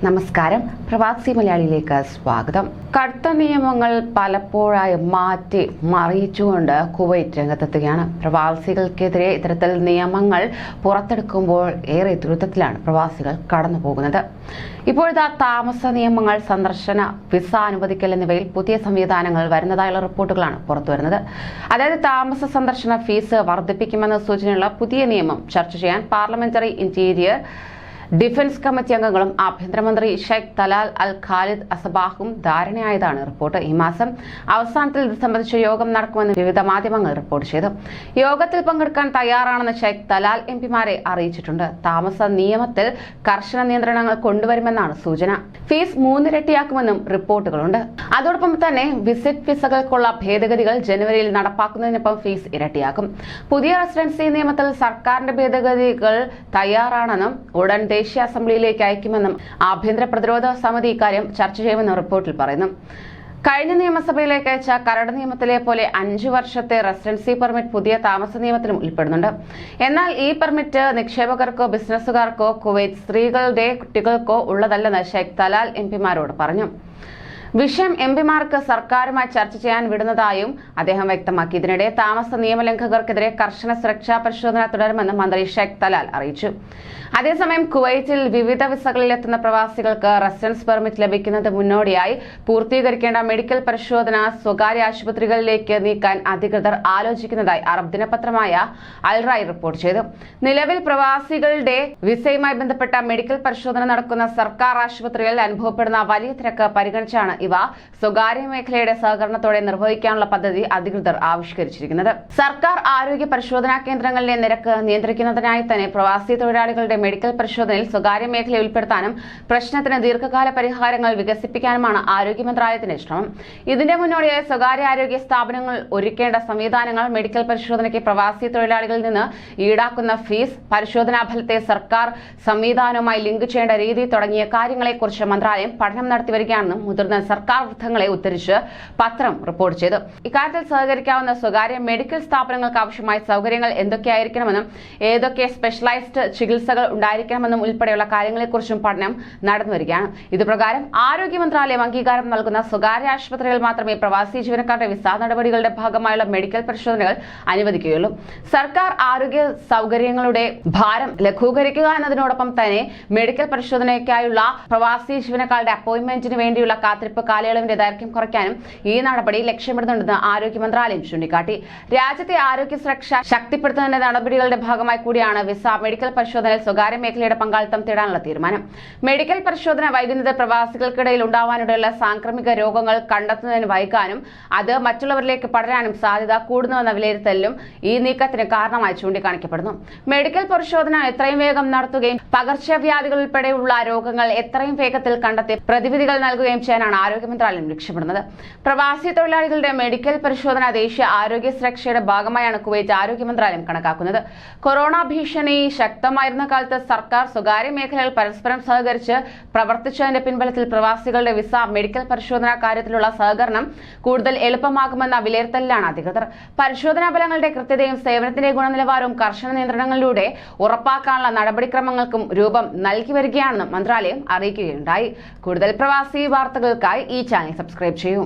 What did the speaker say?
നമസ്കാരം. പ്രവാസി മലയാളിയിലേക്ക് സ്വാഗതം. കടുത്ത നിയമങ്ങൾ പലപ്പോഴായി മാറ്റി മറിയിച്ചുകൊണ്ട് കുവൈറ്റ് രംഗത്തെത്തുകയാണ്. പ്രവാസികൾക്കെതിരെ ഇത്തരത്തിൽ നിയമങ്ങൾ പുറത്തെടുക്കുമ്പോൾ ഏറെ ദുരിതത്തിലാണ് പ്രവാസികൾ കടന്നു പോകുന്നത്. ഇപ്പോഴത്തെ താമസ നിയമങ്ങൾ, സന്ദർശന, വിസ അനുവദിക്കൽ എന്നിവയിൽ പുതിയ സംവിധാനങ്ങൾ വരുന്നതായുള്ള റിപ്പോർട്ടുകളാണ് പുറത്തുവരുന്നത്. അതായത് താമസ സന്ദർശന ഫീസ് വർദ്ധിപ്പിക്കുമെന്ന സൂചനയുള്ള പുതിയ നിയമം ചർച്ച ചെയ്യാൻ പാർലമെന്ററി ഇന്റീരിയർ ഡിഫൻസ് കമ്മിറ്റി അംഗങ്ങളും ആഭ്യന്തരമന്ത്രി ഷെയ്ഖ് തലാൽ അൽ ഖാലിദ് അസബാഹും ധാരണയായതാണ് റിപ്പോർട്ട്. ഈ മാസം അവസാനത്തിൽ ഇത് സംബന്ധിച്ച യോഗം നടക്കുമെന്ന് വിവിധ മാധ്യമങ്ങൾ റിപ്പോർട്ട് ചെയ്തു. യോഗത്തിൽ പങ്കെടുക്കാൻ തയ്യാറാണെന്ന് ഷെയ്ഖ് തലാൽ എംപിമാരെ അറിയിച്ചിട്ടുണ്ട്. താമസ നിയമത്തിൽ കർശന നിയന്ത്രണങ്ങൾ കൊണ്ടുവരുമെന്നാണ് സൂചന. ഫീസ് 3 ഇരട്ടിയാക്കുമെന്നും റിപ്പോർട്ടുകളുണ്ട്. അതോടൊപ്പം തന്നെ വിസിറ്റ് വിസകൾക്കുള്ള ഭേദഗതികൾ ജനുവരിയിൽ നടപ്പാക്കുന്നതിനൊപ്പം ഫീസ് ഇരട്ടിയാക്കും. പുതിയ റെസിഡൻസി നിയമത്തിൽ സർക്കാരിന്റെ ഭേദഗതികൾ തയ്യാറാണെന്നും ഉടൻ ദേശീയ അസംബ്ലിയിലേക്ക് അയക്കുമെന്നും ആഭ്യന്തര പ്രതിരോധ സമിതി ഇക്കാര്യം ചർച്ച ചെയ്യുമെന്നും റിപ്പോർട്ടിൽ പറയുന്നു. കഴിഞ്ഞ നിയമസഭയിലേക്ക് അയച്ച കരട് നിയമത്തിലെ പോലെ 5 വർഷത്തെ റെസിഡൻസി പെർമിറ്റ് പുതിയ താമസ നിയമത്തിലും ഉൾപ്പെടുന്നുണ്ട്. എന്നാൽ ഈ പെർമിറ്റ് നിക്ഷേപകർക്കോ ബിസിനസ്സുകാർക്കോ കുവൈറ്റ് സ്ത്രീകളുടെ കുട്ടികൾക്കോ ഉള്ളതല്ലെന്ന് ഷെയ്ഖ് തലാൽ എംപിമാരോട് പറഞ്ഞു. വിഷയം എംപിമാർക്ക് സർക്കാരുമായി ചർച്ച ചെയ്യാൻ വിടുന്നതായും അദ്ദേഹം വ്യക്തമാക്കി. ഇതിനിടെ താമസ നിയമലംഘകർക്കെതിരെ കർശന സുരക്ഷാ പരിശോധന തുടരുമെന്ന് മന്ത്രി ഷെയ്ഖ് തലാൽ അറിയിച്ചു. അതേസമയം കുവൈറ്റിൽ വിവിധ വിസകളിൽ എത്തുന്ന പ്രവാസികൾക്ക് റെസിഡൻസ് പെർമിറ്റ് ലഭിക്കുന്നതിന് മുന്നോടിയായി പൂർത്തീകരിക്കേണ്ട മെഡിക്കൽ പരിശോധന സ്വകാര്യ ആശുപത്രികളിലേക്ക് നീക്കാൻ അധികൃതർ ആലോചിക്കുന്നതായി അറബ് ദിനപത്രമായ അൽ റായ് റിപ്പോർട്ട് ചെയ്തു. നിലവിൽ പ്രവാസികളുടെ വിസയുമായി ബന്ധപ്പെട്ട മെഡിക്കൽ പരിശോധന നടക്കുന്ന സർക്കാർ ആശുപത്രികളിൽ അനുഭവപ്പെടുന്ന വലിയ തിരക്ക് പരിഗണിച്ചാണ് ഇവ സ്വകാര്യ മേഖലയുടെ സഹകരണത്തോടെ നിർവഹിക്കാനുള്ള പദ്ധതി അധികൃതർ ആവിഷ്കരിച്ചിരിക്കുന്നത്. സർക്കാർ ആരോഗ്യ പരിശോധനാ കേന്ദ്രങ്ങളിലെ നിരക്ക് നിയന്ത്രിക്കുന്നതിനായി തന്നെ പ്രവാസി തൊഴിലാളികളുടെ മെഡിക്കൽ പരിശോധനയിൽ സ്വകാര്യ മേഖലയെ ഉൾപ്പെടുത്താനും പ്രശ്നത്തിന് ദീർഘകാല പരിഹാരങ്ങൾ വികസിപ്പിക്കാനുമാണ് ആരോഗ്യ മന്ത്രാലയത്തിന്റെ ശ്രമം. ഇതിന്റെ മുന്നോടിയായി സ്വകാര്യ ആരോഗ്യ സ്ഥാപനങ്ങൾ ഒരുക്കേണ്ട സംവിധാനങ്ങൾ, മെഡിക്കൽ പരിശോധനയ്ക്ക് പ്രവാസി തൊഴിലാളികളിൽ നിന്ന് ഈടാക്കുന്ന ഫീസ്, പരിശോധനാ ഫലത്തെ സർക്കാർ സംവിധാനവുമായി ലിങ്ക് ചെയ്യേണ്ട രീതി തുടങ്ങിയ കാര്യങ്ങളെക്കുറിച്ച് മന്ത്രാലയം പഠനം നടത്തിവരികയാണെന്നും മുതിർന്ന സർക്കാർ വൃത്തങ്ങളെ ഉദ്ധരിച്ച് പത്രം റിപ്പോർട്ട് ചെയ്തു. ഇക്കാര്യത്തിൽ സഹകരിക്കാവുന്ന സ്വകാര്യ മെഡിക്കൽ സ്ഥാപനങ്ങൾക്ക് ആവശ്യമായ സൗകര്യങ്ങൾ എന്തൊക്കെയായിരിക്കണമെന്നും ഏതൊക്കെ സ്പെഷ്യലൈസ്ഡ് ചികിത്സകൾ ഉണ്ടായിരിക്കണമെന്നും ഉൾപ്പെടെയുള്ള കാര്യങ്ങളെക്കുറിച്ചും പഠനം നടന്നുവരികയാണ്. ഇതുപ്രകാരം ആരോഗ്യ മന്ത്രാലയം അംഗീകാരം നൽകുന്ന സ്വകാര്യ ആശുപത്രികൾ മാത്രമേ പ്രവാസി ജീവനക്കാരുടെ വിസ നടപടികളുടെ ഭാഗമായുള്ള മെഡിക്കൽ പരിശോധനകൾ അനുവദിക്കുകയുള്ളൂ. സർക്കാർ ആരോഗ്യ സൗകര്യങ്ങളുടെ ഭാരം ലഘൂകരിക്കുക എന്നതിനോടൊപ്പം തന്നെ മെഡിക്കൽ പരിശോധനയ്ക്കായുള്ള പ്രവാസി ജീവനക്കാരുടെ അപ്പോയിന്റ്മെന്റിന് വേണ്ടിയുള്ള കാത്തിരിപ്പ് കാലയളവിന്റെ ദൈർഘ്യം കുറയ്ക്കാനും ഈ നടപടി ലക്ഷ്യമിടുന്നുണ്ടെന്ന് ആരോഗ്യ മന്ത്രാലയം ചൂണ്ടിക്കാട്ടി. രാജ്യത്തെ ആരോഗ്യ സുരക്ഷ ശക്തിപ്പെടുത്തുന്നതിന്റെ നടപടികളുടെ ഭാഗമായി കൂടിയാണ് വിസ മെഡിക്കൽ പരിശോധനയിൽ സ്വകാര്യ മേഖലയുടെ പങ്കാളിത്തം തേടാനുള്ള തീരുമാനം. മെഡിക്കൽ പരിശോധന വൈകുന്നത് പ്രവാസികൾക്കിടയിൽ ഉണ്ടാവാനിടയുള്ള സാംക്രമിക രോഗങ്ങൾ കണ്ടെത്തുന്നതിന് വൈകാനും അത് മറ്റുള്ളവരിലേക്ക് പടരാനും സാധ്യത കൂടുന്നുവെന്ന വിലയിരുത്തലിലും ഈ നീക്കത്തിന് കാരണമായി ചൂണ്ടിക്കാണിക്കപ്പെടുന്നു. മെഡിക്കൽ പരിശോധന എത്രയും വേഗം നടത്തുകയും പകർച്ചവ്യാധികൾ ഉൾപ്പെടെയുള്ള രോഗങ്ങൾ എത്രയും വേഗത്തിൽ കണ്ടെത്തി പ്രതിവിധികൾ നൽകുകയും ചെയ്യാനാണ് ആരോഗ്യ മന്ത്രാലയം ലക്ഷ്യമിടുന്നത്. പ്രവാസി തൊഴിലാളികളുടെ മെഡിക്കൽ പരിശോധന ദേശീയ ആരോഗ്യ സുരക്ഷയുടെ ഭാഗമായാണ് കുവൈറ്റ് ആരോഗ്യ മന്ത്രാലയം കണക്കാക്കുന്നത്. കൊറോണ ഭീഷണി ശക്തമായിരുന്ന കാലത്ത് സർക്കാർ സ്വകാര്യ മേഖലകൾ പരസ്പരം സഹകരിച്ച് പ്രവർത്തിച്ചതിന്റെ പിൻബലത്തിൽ പ്രവാസികളുടെ വിസ മെഡിക്കൽ പരിശോധനാ കാര്യത്തിലുള്ള സഹകരണം കൂടുതൽ എളുപ്പമാകുമെന്ന വിലയിരുത്തലിലാണ് അധികൃതർ. പരിശോധനാ ഫലങ്ങളുടെ കൃത്യതയും സേവനത്തിന്റെ ഗുണനിലവാരവും കർശന നിയന്ത്രണങ്ങളിലൂടെ ഉറപ്പാക്കാനുള്ള നടപടിക്രമങ്ങൾക്കും രൂപം നൽകി വരികയാണെന്നും മന്ത്രാലയം അറിയിക്കുകയുണ്ടായി. കൂടുതൽ പ്രവാസി വാർത്തകൾക്കായി ഈ ചാനൽ സബ്സ്ക്രൈബ് ചെയ്യൂ.